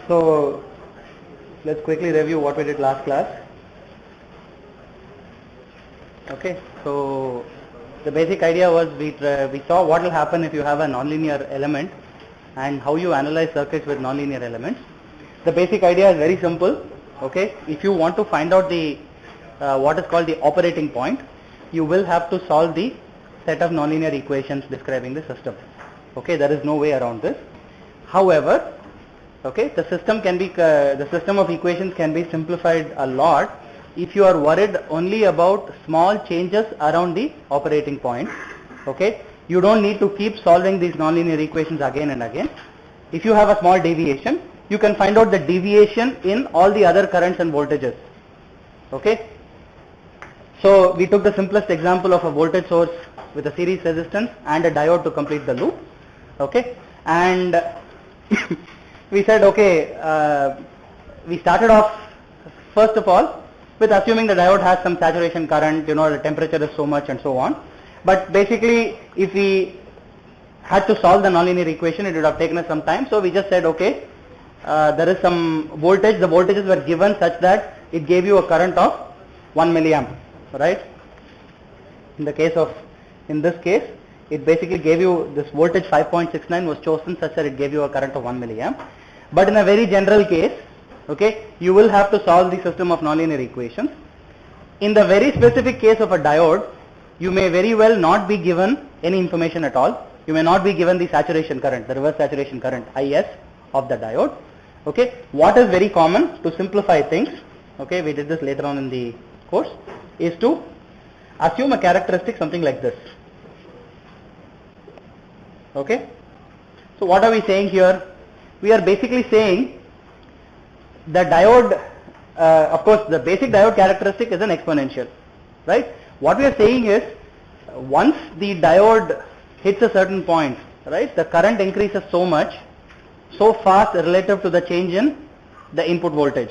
So let's quickly review what we did last class. Okay, so the basic idea was we saw what will happen if you have a nonlinear element and how you analyze circuits with nonlinear elements. The basic idea is very simple. Okay, if you want to find out the what is called the operating point, you will have to solve the set of nonlinear equations describing the system. Okay, there is no way around this. However, okay, the system of equations can be simplified a lot if you are worried only about small changes around the operating point. Okay, you don't need to keep solving these nonlinear equations again and again. If you have a small deviation, you can find out the deviation in all the other currents and voltages. Okay, so we took the simplest example of a voltage source with a series resistance and a diode to complete the loop. Okay, and we said, okay, we started off first of all with assuming the diode has some saturation current, the temperature is so much and so on. But basically, if we had to solve the nonlinear equation, it would have taken us some time. So we just said, okay, there is some voltage. The voltages were given such that it gave you a current of 1 milliamp, right? In this case, it basically gave you this voltage 5.69 was chosen such that it gave you a current of 1 milliamp. But in a very general case, okay, you will have to solve the system of nonlinear equations. In the very specific case of a diode, you may very well not be given any information at all. You may not be given the saturation current, the reverse saturation current IS of the diode. Okay, what is very common to simplify things, okay, we did this later on in the course, is to assume a characteristic something like this. Okay, so what are we saying here? We are basically saying the diode, of course the basic diode characteristic is an exponential, right? What we are saying is once the diode hits a certain point, right, the current increases so much, so fast relative to the change in the input voltage,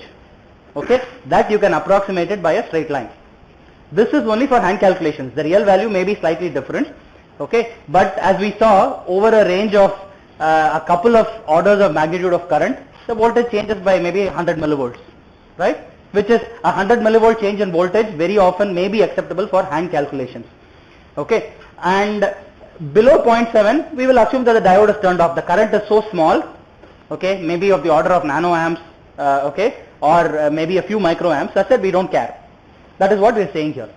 okay, that you can approximate it by a straight line. This is only for hand calculations. The real value may be slightly different, okay, but as we saw over a range of a couple of orders of magnitude of current, the voltage changes by maybe 100 millivolts, right, which is 100 millivolt change in voltage very often may be acceptable for hand calculations. Okay, and below 0.7 we will assume that the diode is turned off. The current is so small, okay, maybe of the order of nanoamps, okay, or maybe a few microamps, such that we don't care. That is what we are saying here.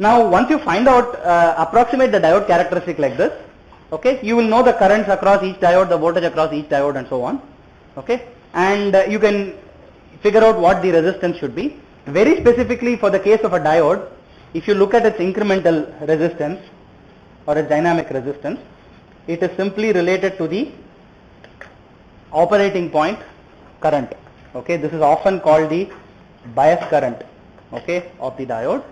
Now once you find out, approximate the diode characteristic like this, okay, you will know the currents across each diode, the voltage across each diode and so on, okay, and you can figure out what the resistance should be. Very specifically for the case of a diode, if you look at its incremental resistance or its dynamic resistance, it is simply related to the operating point current. Okay, this is often called the bias current, okay, of the diode.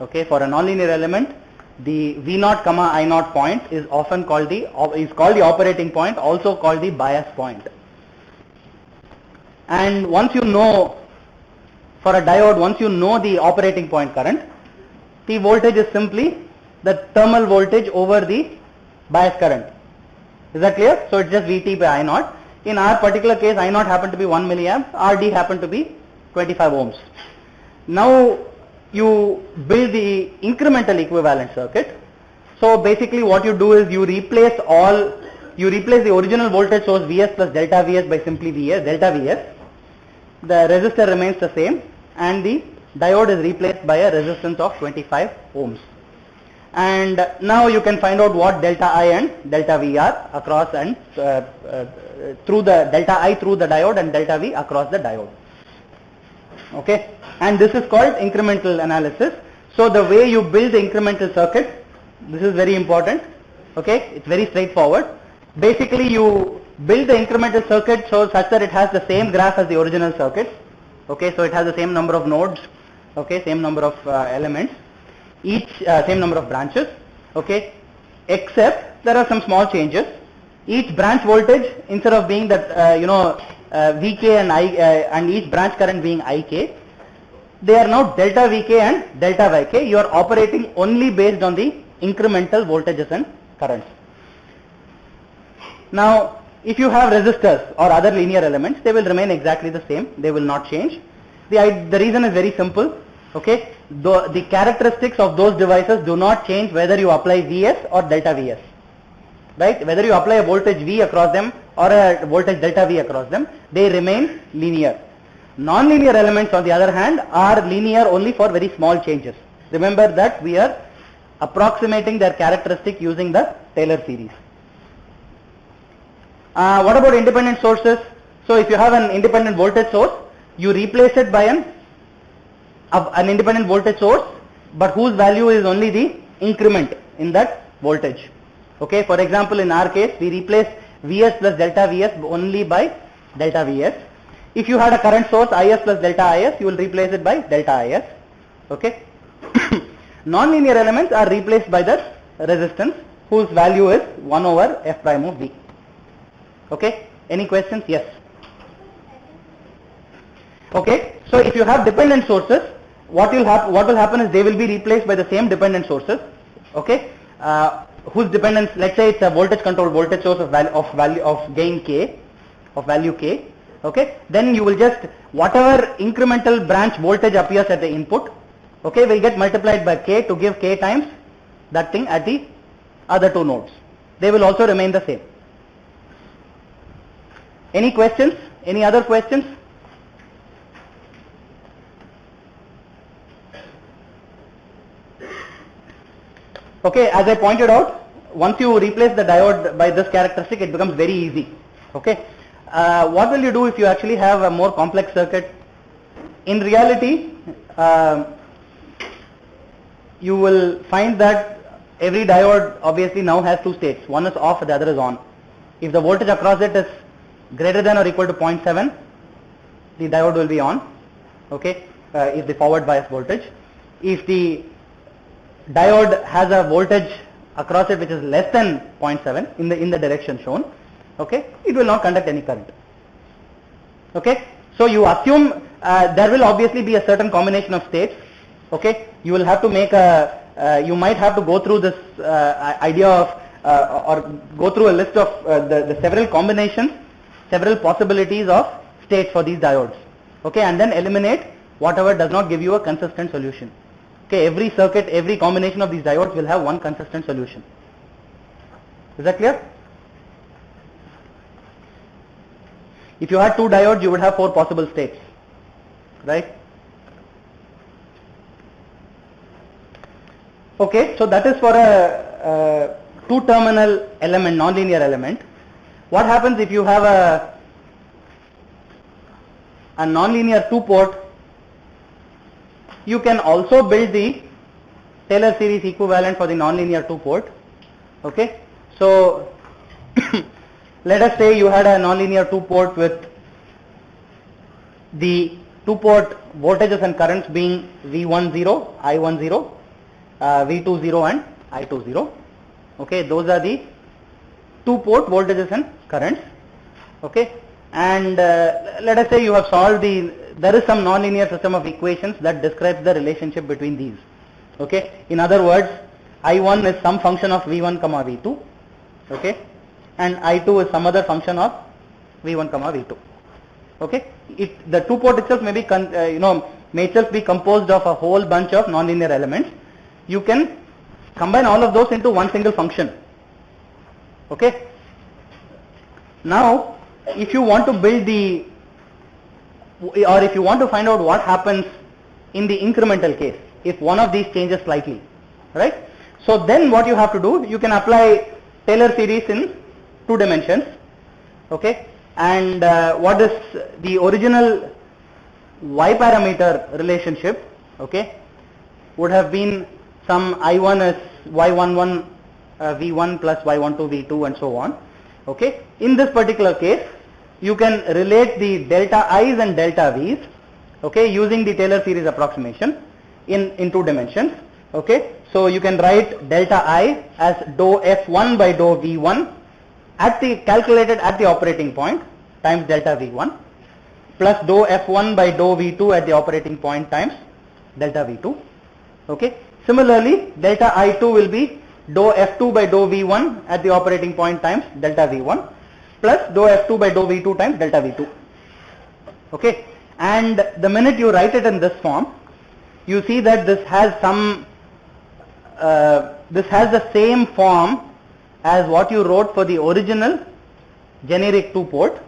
Okay, for a nonlinear element, the V0, I0 point is often called the operating point, also called the bias point. And once you know, for a diode, once you know the operating point current, the voltage is simply the thermal voltage over the bias current. Is that clear? So it's just Vt by I0. In our particular case, I0 happened to be 1 milliamp, Rd happened to be 25 ohms. Now you build the incremental equivalent circuit. So basically what you do is you replace the original voltage source Vs plus delta Vs by simply delta Vs. The resistor remains the same and the diode is replaced by a resistance of 25 ohms. And now you can find out what delta I and delta V are across and through the delta I through the diode and delta V across the diode. Okay, and this is called incremental analysis. So the way you build the incremental circuit, this is very important. Okay, it's very straightforward. Basically you build the incremental circuit so such that it has the same graph as the original circuit. Okay, so it has the same number of nodes, okay, same number of elements, each same number of branches, okay, except there are some small changes. Each branch voltage, instead of being that Vk and each branch current being Ik, they are now delta Vk and delta Yk. You are operating only based on the incremental voltages and currents. Now, if you have resistors or other linear elements, they will remain exactly the same. They will not change. The reason is very simple. Okay, the characteristics of those devices do not change whether you apply Vs or delta Vs. Right? Whether you apply a voltage V across them or a voltage delta V across them, they remain linear. Non-linear elements, on the other hand, are linear only for very small changes. Remember that we are approximating their characteristic using the Taylor series. What about independent sources? So if you have an independent voltage source, you replace it by an independent voltage source, but whose value is only the increment in that voltage. Okay, for example, in our case, we replace Vs plus delta Vs only by delta Vs. If you had a current source Is plus delta Is, you will replace it by delta Is. Okay. Non-linear elements are replaced by the resistance, whose value is 1 over F prime of V. Okay. Any questions? Yes. Okay. So if you have dependent sources, what will happen is they will be replaced by the same dependent sources. Okay. Whose dependence, let's say it's a voltage controlled voltage source of value K. Okay, then you will just, whatever incremental branch voltage appears at the input, okay, will get multiplied by K to give K times that thing at the other two nodes. They will also remain the same. Any questions? Any other questions? Okay, as I pointed out, once you replace the diode by this characteristic, it becomes very easy. Okay. What will you do if you actually have a more complex circuit? In reality, you will find that every diode obviously now has two states. One is off, the other is on. If the voltage across it is greater than or equal to 0.7, the diode will be on. Okay, is the forward bias voltage. If the diode has a voltage across it which is less than 0.7 in the direction shown, okay, it will not conduct any current. Okay, so you assume there will obviously be a certain combination of states. Okay, you will have to make you might have to go through this idea of or go through a list of the several combinations, several possibilities of states for these diodes. Okay, and then eliminate whatever does not give you a consistent solution. Okay, every circuit, every combination of these diodes will have one consistent solution. Is that clear? If you had two diodes, you would have four possible states, right? Okay, so that is for a two-terminal element, nonlinear element. What happens if you have a nonlinear two-port? You can also build the Taylor series equivalent for the nonlinear two-port. Okay, so let us say you had a nonlinear two-port with the two-port voltages and currents being V10, I10, V20 and I20. Okay, those are the two-port voltages and currents. Okay, and let us say you have solved there is some nonlinear system of equations that describes the relationship between these. Okay, in other words, I1 is some function of V1, V2. Okay, and I2 is some other function of V1, V2. Okay, the two-port itself may be may itself be composed of a whole bunch of nonlinear elements. You can combine all of those into one single function. Okay. Now, if you want to build or if you want to find out what happens in the incremental case, if one of these changes slightly, right? So then what you have to do, you can apply Taylor series in two dimensions. Okay. And what is the original Y parameter relationship? Okay, would have been some I1 is Y11 V1 plus Y12 V2 and so on. Okay, in this particular case, you can relate the delta I's and delta V's, okay, using the Taylor series approximation in two dimensions. Okay, so you can write delta I as dou F1 by dou V1 calculated at the operating point times delta V1 plus dou F1 by dou V2 at the operating point times delta V2. Okay. Similarly, delta I2 will be dou F2 by dou V1 at the operating point times delta V1 plus dou F2 by dou V2 times delta V2. Okay, and the minute you write it in this form, you see that this has some, this has the same form as what you wrote for the original generic 2-port.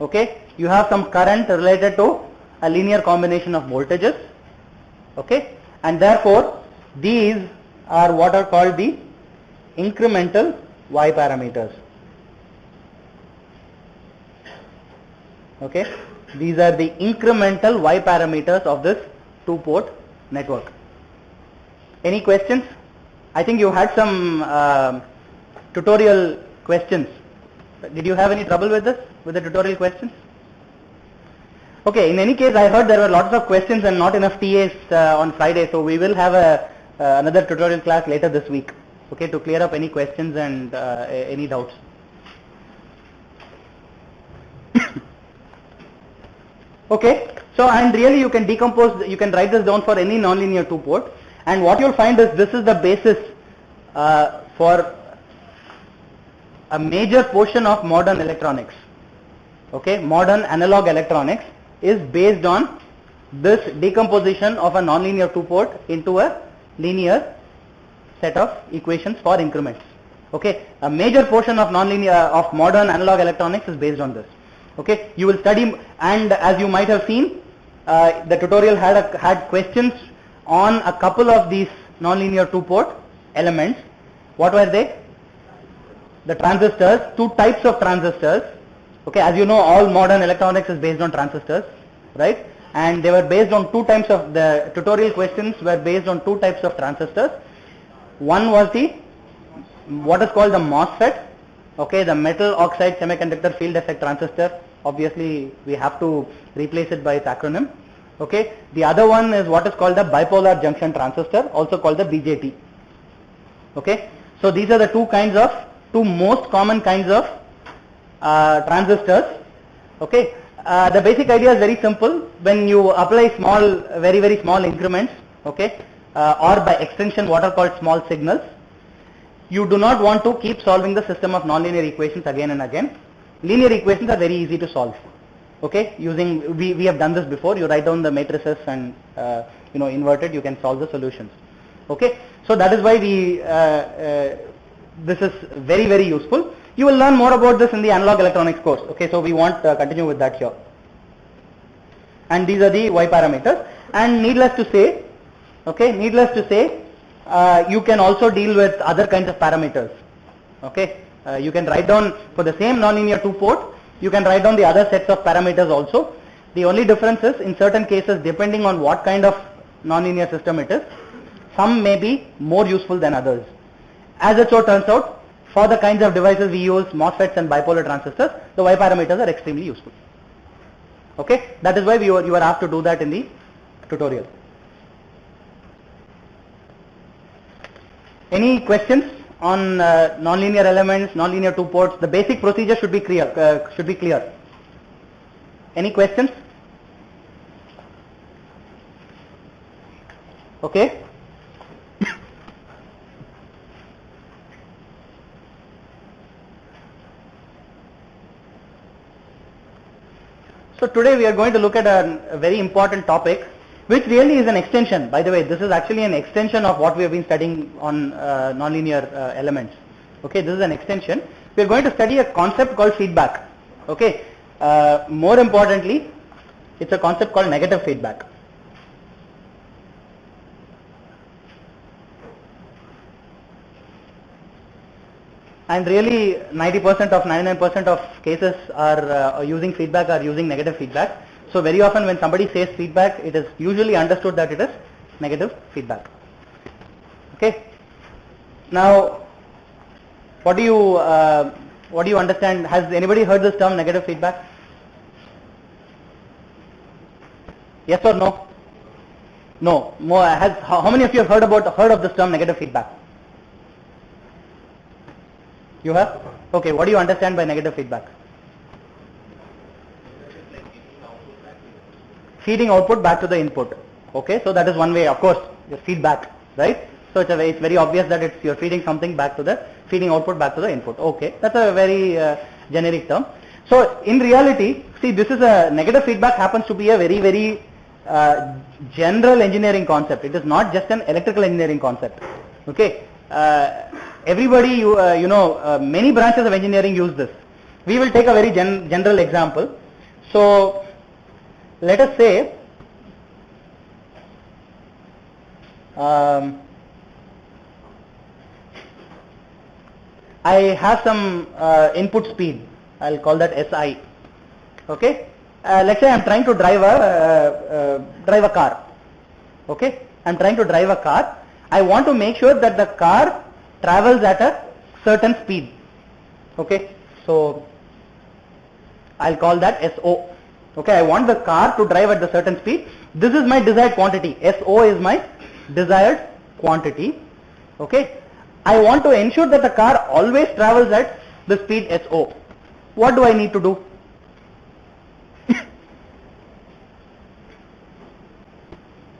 Okay, you have some current related to a linear combination of voltages. Okay, and therefore these are what are called the incremental Y parameters. Okay, these are the incremental Y parameters of this 2-port network. Any questions? I think you had some tutorial questions. Did you have any trouble with this, with the tutorial questions? Okay, in any case, I heard there were lots of questions and not enough TAs on Friday, so we will have another tutorial class later this week, okay, to clear up any questions and any doubts. Okay, so and really you can decompose, you can write this down for any nonlinear 2-port, and what you'll find is this is the basis for a major portion of modern electronics. Okay, modern analog electronics is based on this decomposition of a nonlinear 2-port into a linear set of equations for increments. Okay, a major portion of modern analog electronics is based on this. Okay, you will study, and as you might have seen, the tutorial had questions on a couple of these nonlinear 2-port elements. What were they? The transistors, two types of transistors. Okay, as you know, all modern electronics is based on transistors, right? And they were based on two types of, the tutorial questions were based on two types of transistors. One was the, what is called the MOSFET, okay, the metal oxide semiconductor field effect transistor. Obviously, we have to replace it by its acronym. Okay, the other one is what is called the bipolar junction transistor, also called the BJT. Okay, so these are the two most common kinds of transistors. Okay, the basic idea is very simple. When you apply small, very small increments, okay, or by extension what are called small signals, you do not want to keep solving the system of nonlinear equations again and again. Linear equations are very easy to solve. Okay, using, we have done this before. You write down the matrices and invert it, you can solve the solutions. Okay, so that is why this is very useful. You will learn more about this in the analog electronics course. Okay, so we won't continue with that here. And these are the Y parameters. And needless to say, you can also deal with other kinds of parameters. Okay, you can write down for the same nonlinear 2-port. You can write down the other sets of parameters also. The only difference is, in certain cases, depending on what kind of nonlinear system it is, some may be more useful than others. As it so turns out, for the kinds of devices we use, MOSFETs and bipolar transistors, the Y parameters are extremely useful. Okay, that is why you are asked to do that in the tutorial. Any questions on nonlinear elements, nonlinear 2-ports? The basic procedure should be clear. Any questions? Okay. So today we are going to look at a very important topic, which really is an extension. By the way, this is actually an extension of what we have been studying on nonlinear elements. Okay, this is an extension. We are going to study a concept called feedback. Okay, more importantly, it's a concept called negative feedback. And really 90% of 99% of cases are using feedback, are using negative feedback. So very often when somebody says feedback, it is usually understood that it is negative feedback. Okay. Now, what do you understand? Has anybody heard this term negative feedback? Yes or no? No. More. How many of you have heard of this term negative feedback? You have? Okay, what do you understand by negative feedback? Feeding output back to the input. Okay, so that is one way, of course, your feedback, right? So it's very obvious that you're feeding something back to the, feeding output back to the input. Okay, that's a very generic term. So in reality, see, this is a negative feedback happens to be a very, very general engineering concept. It is not just an electrical engineering concept. Okay, everybody, many branches of engineering use this. We will take a very general example. So let us say I have some input speed. I'll call that SI. Okay. Let's say I'm trying to drive a car. Okay. I'm trying to drive a car. I want to make sure that the car travels at a certain speed. Okay. So I'll call that SO. Okay. I want the car to drive at a certain speed. This is my desired quantity. SO is my desired quantity. Okay. I want to ensure that the car always travels at the speed SO. What do I need to do?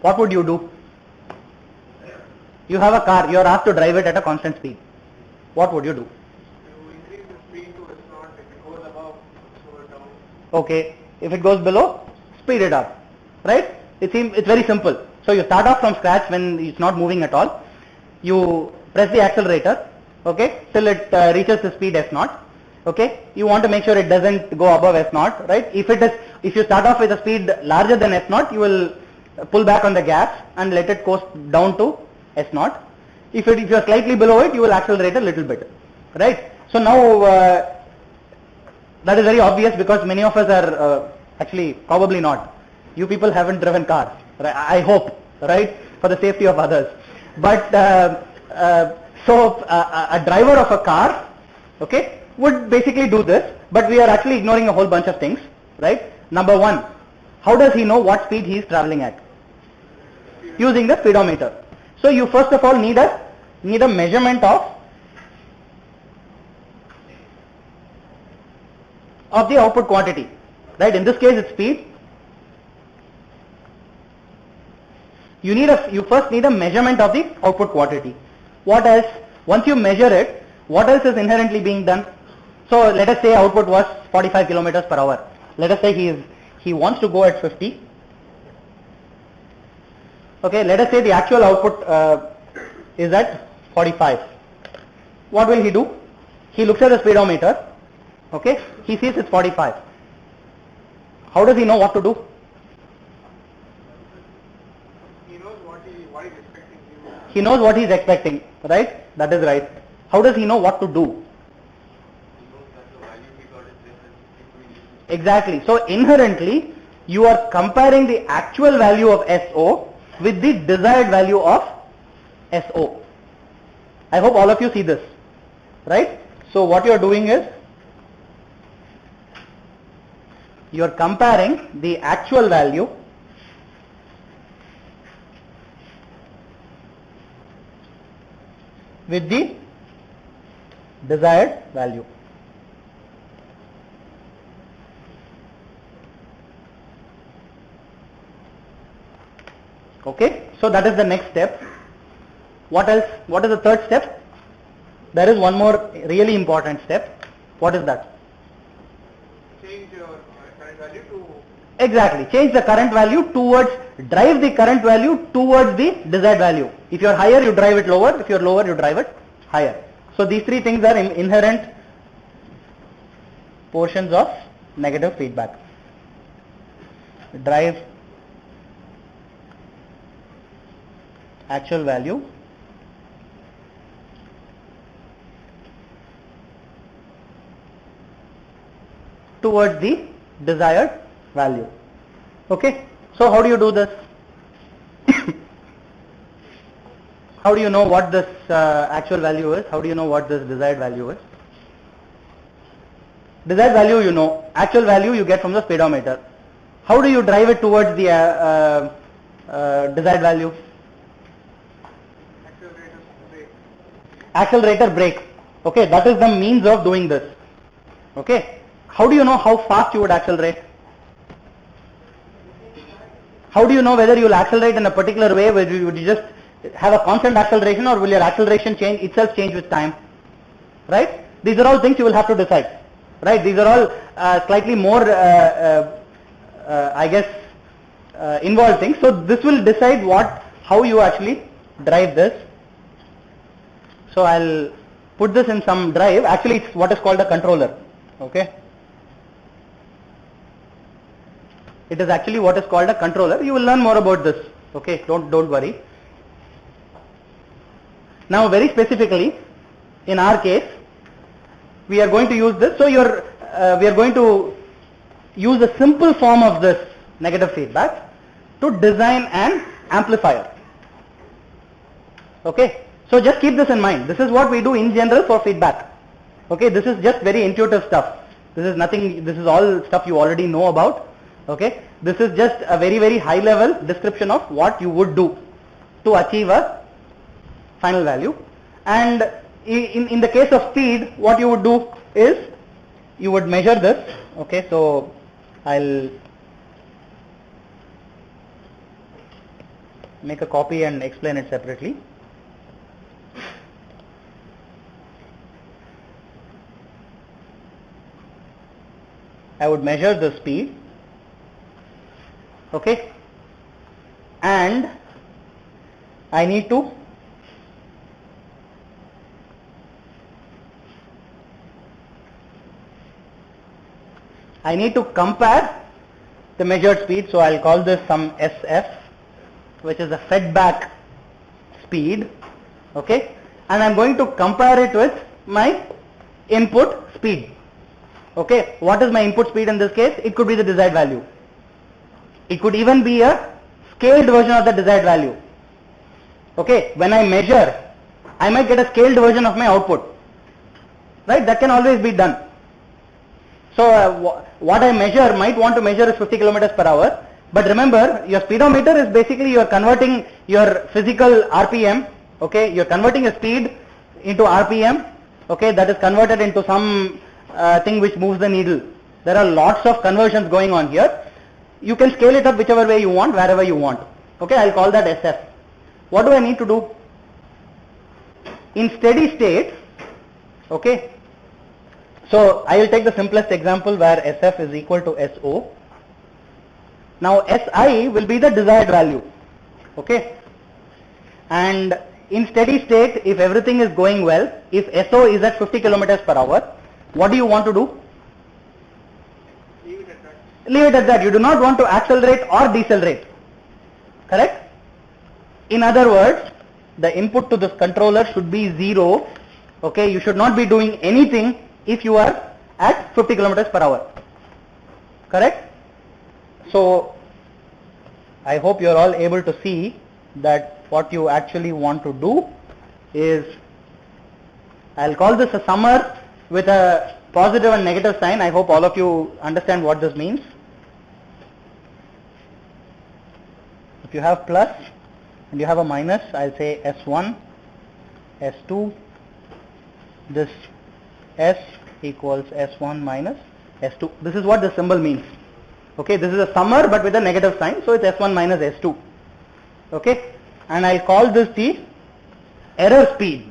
What would you do? You have a car, you are asked to drive it at a constant speed. What would you do? You increase the speed to S0. If it goes above, slow it down. Okay. If it goes below, speed it up. Right? It's very simple. So you start off from scratch when it's not moving at all. You press the accelerator, okay, till it reaches the speed S0. Okay, you want to make sure it doesn't go above S0, right? If you start off with a speed larger than S0, you will pull back on the gas and let it coast down to S0. If you are slightly below it, you will accelerate a little bit, right? So now that is very obvious because many of us are actually probably not. You people haven't driven cars, right? I hope, right, for the safety of others. But so a driver of a car, okay, would basically do this, but we are actually ignoring a whole bunch of things, right? Number one, how does he know what speed he is traveling at? Using the speedometer. So you first of all need a measurement of the output quantity, right? In this case it's speed. You first need a measurement of the output quantity. What else? Once you measure it, what else is inherently being done? So let us say output was 45 kilometers per hour. Let us say he wants to go at 50. Okay, let us say the actual output is at 45. What will he do? He looks at the speedometer. Okay, he sees it's 45. How does he know what to do? He knows what he's expecting. He knows what he is expecting, right? That is right. How does he know what to do? Exactly. So inherently, you are comparing the actual value of SO with the desired value of SO. I hope all of you see this, right? So what you are doing is, you are comparing the actual value with the desired value. Okay, so that is the next step. What else? What is the third step? There is one more really important step. What is that? Change your current value to... Exactly. Change the current value towards, drive the current value towards the desired value. If you are higher, you drive it lower. If you are lower, you drive it higher. So these three things are inherent portions of negative feedback. Drive actual value towards the desired value. Okay, so how do you do this? How do you know what this actual value is? How do you know what this desired value is? Desired value you know, actual value you get from the speedometer. How do you drive it towards the desired value? Accelerator, brake. Okay, that is the means of doing this. Okay, how do you know how fast you would accelerate? How do you know whether you will accelerate in a particular way, whether you would just have a constant acceleration, or will your acceleration change with time? Right? These are all things you will have to decide. right? These are all slightly more, I guess, involved things. So this will decide how you actually drive this. So I'll put this in some drive. Actually, it's what is called a controller. Okay. It is actually what is called a controller. You will learn more about this. Okay. Don't worry. Now, very specifically, in our case, we are going to use this. So we are going to use a simple form of this negative feedback to design an amplifier. Okay. So just keep this in mind. This is what we do in general for feedback. Okay. This is just very intuitive stuff. This is nothing. This is all stuff you already know about. Okay. This is just a very, very high level description of what you would do to achieve a final value. And in the case of speed, what you would do is you would measure this. Okay. So I'll make a copy and explain it separately. I would measure the speed. Okay. And I need to compare the measured speed. So I'll call this some SF, which is the feedback speed. Okay. And I'm going to compare it with my input speed. Okay. What is my input speed in this case? It could be the desired value. It could even be a scaled version of the desired value. Okay. When I measure, I might get a scaled version of my output. Right. That can always be done. So what I might want to measure is 50 kilometers per hour. But remember, your speedometer is basically you are converting your physical RPM. Okay. You are converting a speed into RPM. Okay. That is converted into some thing which moves the needle. There are lots of conversions going on here. You can scale it up whichever way you want, wherever you want. Okay, I'll call that SF. What do I need to do? In steady state, okay, so I will take the simplest example where SF is equal to SO. Now SI will be the desired value. Okay, and in steady state, if everything is going well, if SO is at 50 kilometers per hour, what do you want to do? Leave it at that. You do not want to accelerate or decelerate. Correct? In other words, the input to this controller should be 0. Okay, you should not be doing anything if you are at 50 kilometers per hour. Correct? So I hope you are all able to see that what you actually want to do is, I'll call this a summer with a positive and negative sign. I hope all of you understand what this means. If you have plus and you have a minus, I'll say S1, S2, this S equals S1 minus S2. This is what the symbol means. Okay, this is a summer but with a negative sign, so it's S1 minus S2. Okay, and I'll call this the error speed.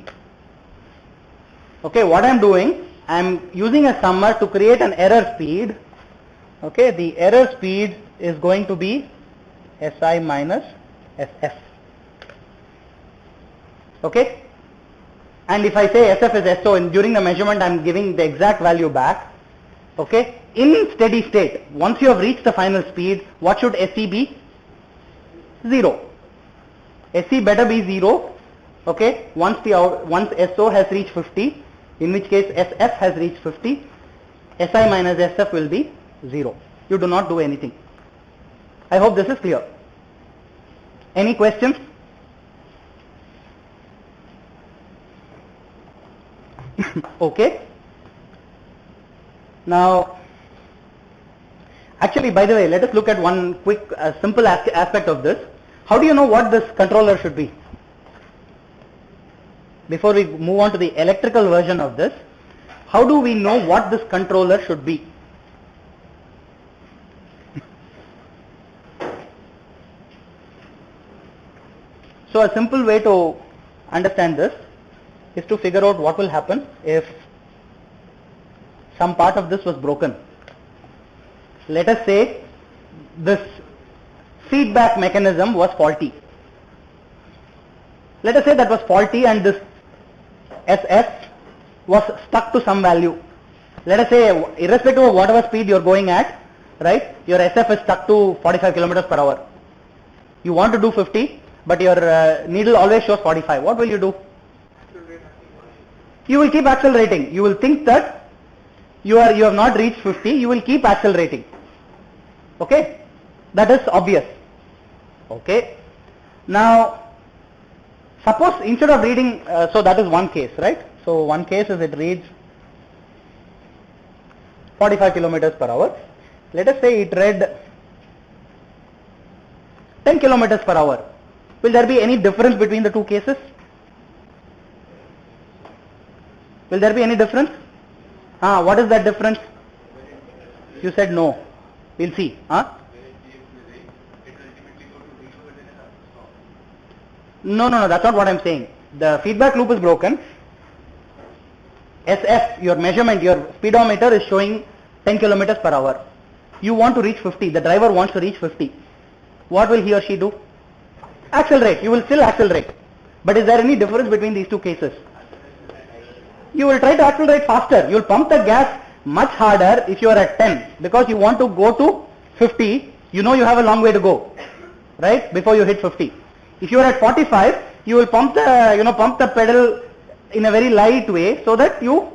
Okay, what I'm doing, I'm using a summer to create an error speed. Okay, the error speed is going to be SI minus SF. Okay, and if I say SF is SO, and during the measurement I'm giving the exact value back. Okay, in steady state, once you have reached the final speed, what should SE be? 0. SE better be 0. Okay, once SO has reached 50, in which case SF has reached 50, SI minus SF will be 0. You do not do anything. I hope this is clear. Any questions? Okay. Now, actually, by the way, let us look at one quick simple aspect of this. How do you know what this controller should be? Before we move on to the electrical version of this, how do we know what this controller should be? So a simple way to understand this is to figure out what will happen if some part of this was broken. Let us say this feedback mechanism was faulty. Let us say that was faulty and this SF was stuck to some value. Let us say irrespective of whatever speed you are going at, right, your SF is stuck to 45 kilometers per hour. You want to do 50, but your needle always shows 45. What will you do? You will keep accelerating. You will think that you have not reached 50. You will keep accelerating. Okay, that is obvious. Okay. Now, suppose instead of reading, so that is one case, right? So one case is it reads 45 kilometers per hour. Let us say it read 10 kilometers per hour. Will there be any difference between the two cases? Will there be any difference? What is that difference? You said no. We'll see. No, that's not what I'm saying. The feedback loop is broken. SF, your measurement, your speedometer is showing 10 kilometers per hour. You want to reach 50. The driver wants to reach 50. What will he or she do? Accelerate. You will still accelerate. But is there any difference between these two cases? You will try to accelerate faster. You will pump the gas much harder if you are at 10 because you want to go to 50. You know you have a long way to go, right? Before you hit 50. If you are at 45, you will pump the pedal in a very light way so that you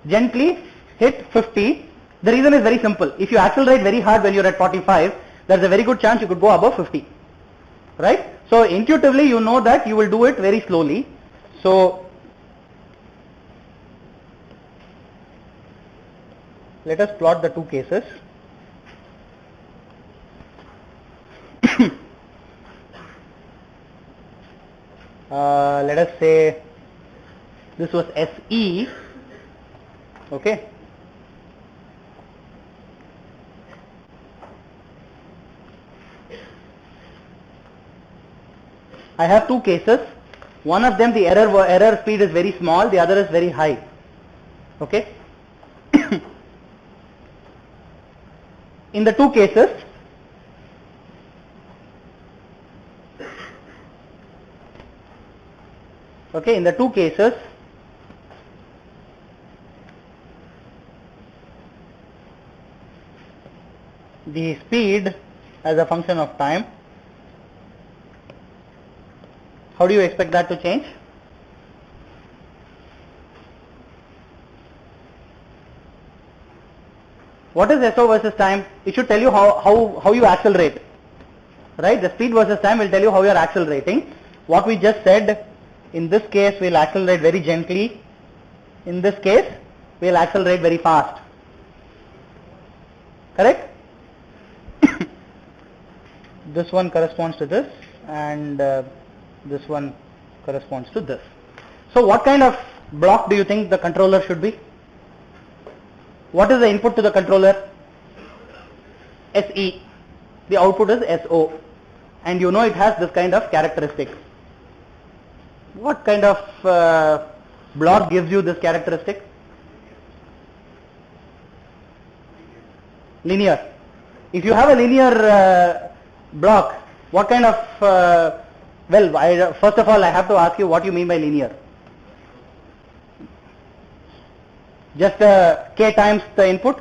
gently hit 50. The reason is very simple. If you accelerate very hard when you are at 45, there is a very good chance you could go above 50, right? So intuitively you know that you will do it very slowly. So let us plot the two cases. Let us say this was SE, okay. I have two cases. One of them the error speed is very small, the other is very high, okay. In the two cases, okay, in the two cases, the speed as a function of time, how do you expect that to change? What is SO versus time? It should tell you how you accelerate, right? The speed versus time will tell you how you are accelerating. What we just said, in this case we will accelerate very gently. In this case we will accelerate very fast. Correct? This one corresponds to this and this one corresponds to this. So what kind of block do you think the controller should be? What is the input to the controller? SE. The output is SO. And you know it has this kind of characteristic. What kind of block gives you this characteristic? Linear. If you have a linear block, what kind of, first of all I have to ask you what you mean by linear. Just k times the input.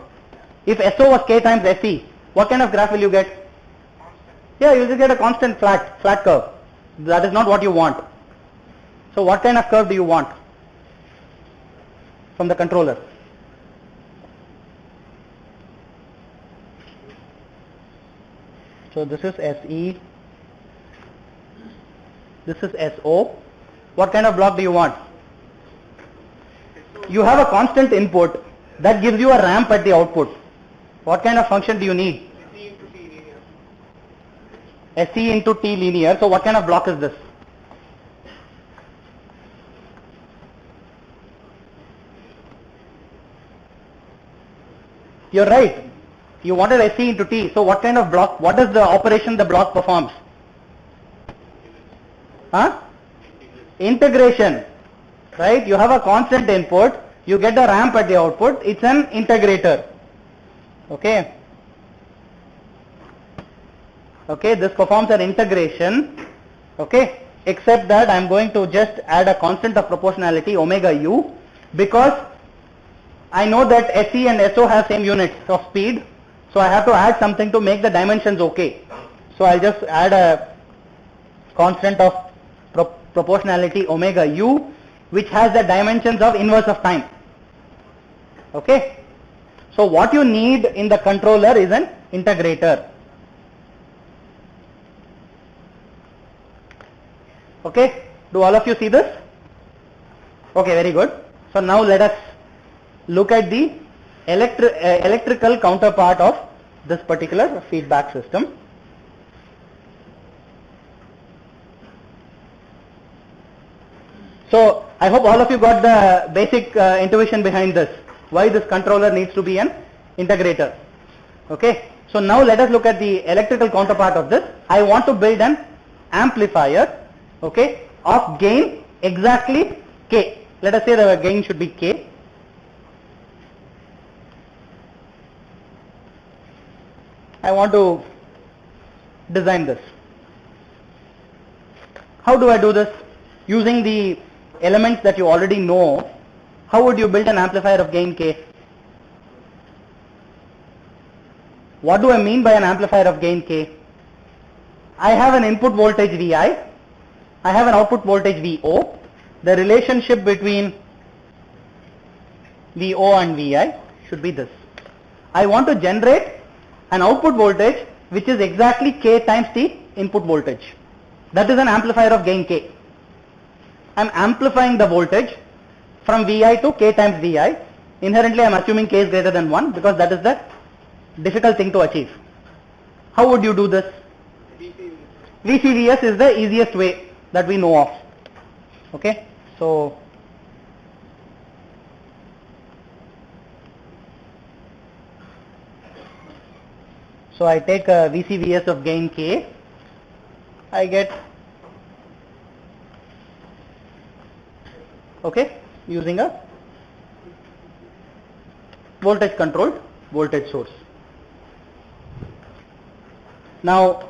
If SO was k times SE, what kind of graph will you get? Yeah, you will just get a constant flat curve. That is not what you want. So what kind of curve do you want from the controller? So this is SE, this is SO. What kind of block do you want? You have a constant input that gives you a ramp at the output. What kind of function do you need? SE into T linear. So what kind of block is this? You're right. You wanted SE into T. So what kind of block? What is the operation the block performs? Integration. Right? You have a constant input you get a ramp at the output. It's an integrator. Okay. Okay, this performs an integration. Okay, except that I'm going to just add a constant of proportionality omega u, because I know that SE and SO have same units of speed, so I have to add something to make the dimensions okay. So I'll just add a constant of proportionality omega u, which has the dimensions of inverse of time. Okay, so what you need in the controller is an integrator. Okay, do all of you see this? Okay, very good. So now let us look at the electrical counterpart of this particular feedback system. So I hope all of you got the basic intuition behind this, why this controller needs to be an integrator. Okay, so now let us look at the electrical counterpart of this. I want to build an amplifier, okay, of gain exactly K. Let us say the gain should be K. I want to design this. How do I do this? Using the elements that you already know, how would you build an amplifier of gain K? What do I mean by an amplifier of gain K? I have an input voltage Vi, I have an output voltage Vo. The relationship between Vo and Vi should be this. I want to generate an output voltage which is exactly K times the input voltage. That is an amplifier of gain K. I am amplifying the voltage from Vi to K times Vi. Inherently I am assuming K is greater than 1 because that is the difficult thing to achieve. How would you do this? VCVS is the easiest way that we know of. Okay, so I take a VCVS of gain K, I get, okay, using a voltage controlled voltage source. Now,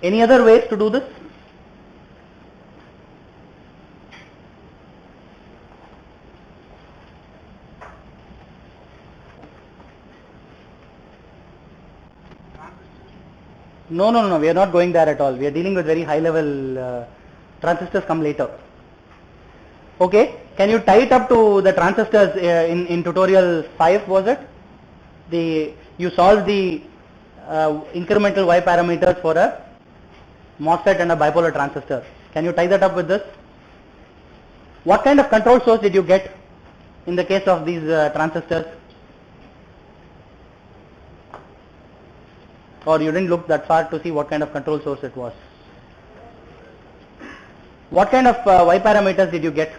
any other ways to do this? No, we are not going there at all. We are dealing with very high level transistors come later. Okay, can you tie it up to the transistors in tutorial 5, was it? You solved the incremental Y parameters for a MOSFET and a bipolar transistor. Can you tie that up with this? What kind of control source did you get in the case of these transistors? Or you didn't look that far to see what kind of control source it was? What kind of Y parameters did you get?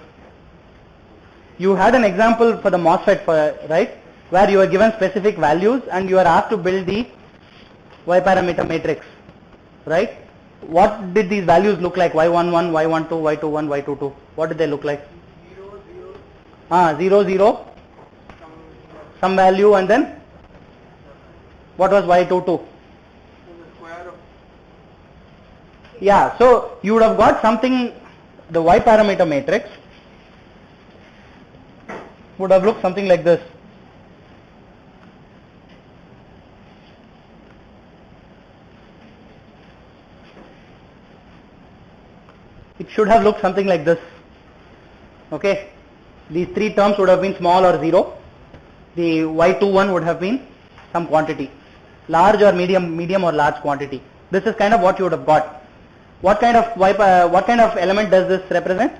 You had an example for the MOSFET, right? Where you are given specific values and you are asked to build the Y parameter matrix, right? What did these values look like? Y11, Y12, Y21, Y22. What did they look like? 0, 0. 0, 0. Some value, and then what was Y22? The square of. Yeah, so you would have got something, the Y parameter matrix would have looked something like this. It should have looked something like this. Okay, these three terms would have been small or 0. The Y21 would have been some quantity, large or medium or large quantity. This is kind of what you would have got. What kind of element does this represent?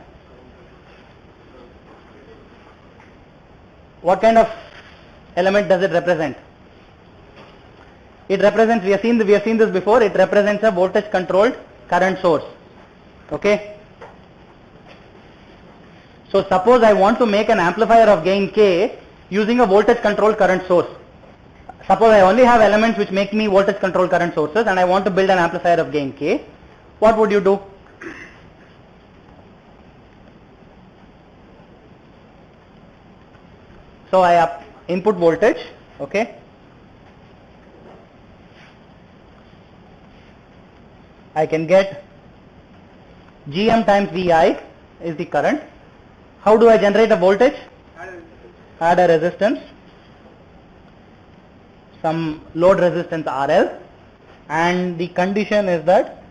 What kind of element does it represent? It represents, we have seen this before, it represents a voltage controlled current source. Okay. So suppose I want to make an amplifier of gain K using a voltage controlled current source. Suppose I only have elements which make me voltage controlled current sources and I want to build an amplifier of gain K. What would you do? So I input voltage, okay. I can get Gm times Vi is the current. How do I generate a voltage? Add a resistance, some load resistance RL, and the condition is that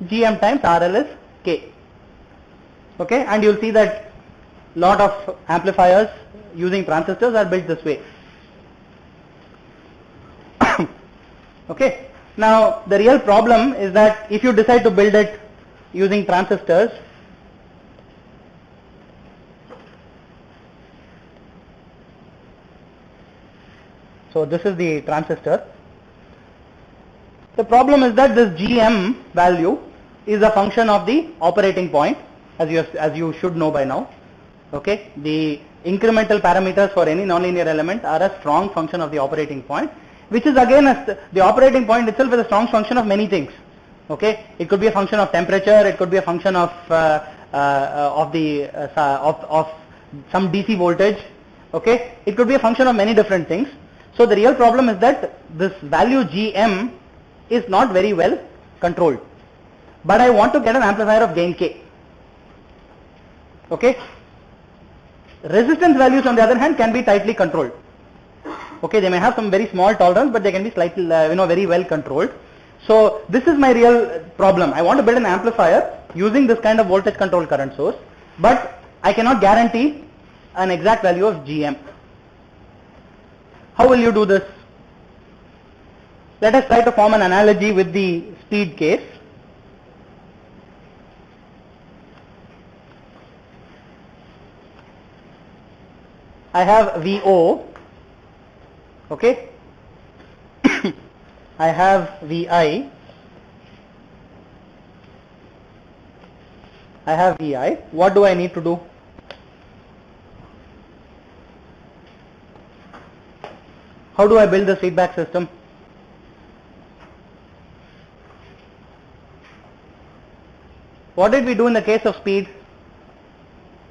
Gm times RL is K. Okay, and you'll see that lot of amplifiers using transistors are built this way. Okay, now the real problem is that if you decide to build it using transistors, so this is the transistor. The problem is that this Gm value is a function of the operating point, as you should know by now. Okay, the incremental parameters for any nonlinear element are a strong function of the operating point, which is again the operating point itself is a strong function of many things. Okay, it could be a function of temperature, it could be a function of some DC voltage. Okay, it could be a function of many different things. So the real problem is that this value Gm is not very well controlled, but I want to get an amplifier of gain K. Okay, resistance values on the other hand can be tightly controlled. Okay, they may have some very small tolerance, but they can be slightly very well controlled. So this is my real problem. I want to build an amplifier using this kind of voltage controlled current source, but I cannot guarantee an exact value of Gm. How will you do this? Let us try to form an analogy with the speed case. I have VO, okay. I have VI, I have VI. What do I need to do? How do I build this feedback system? What did we do in the case of speed?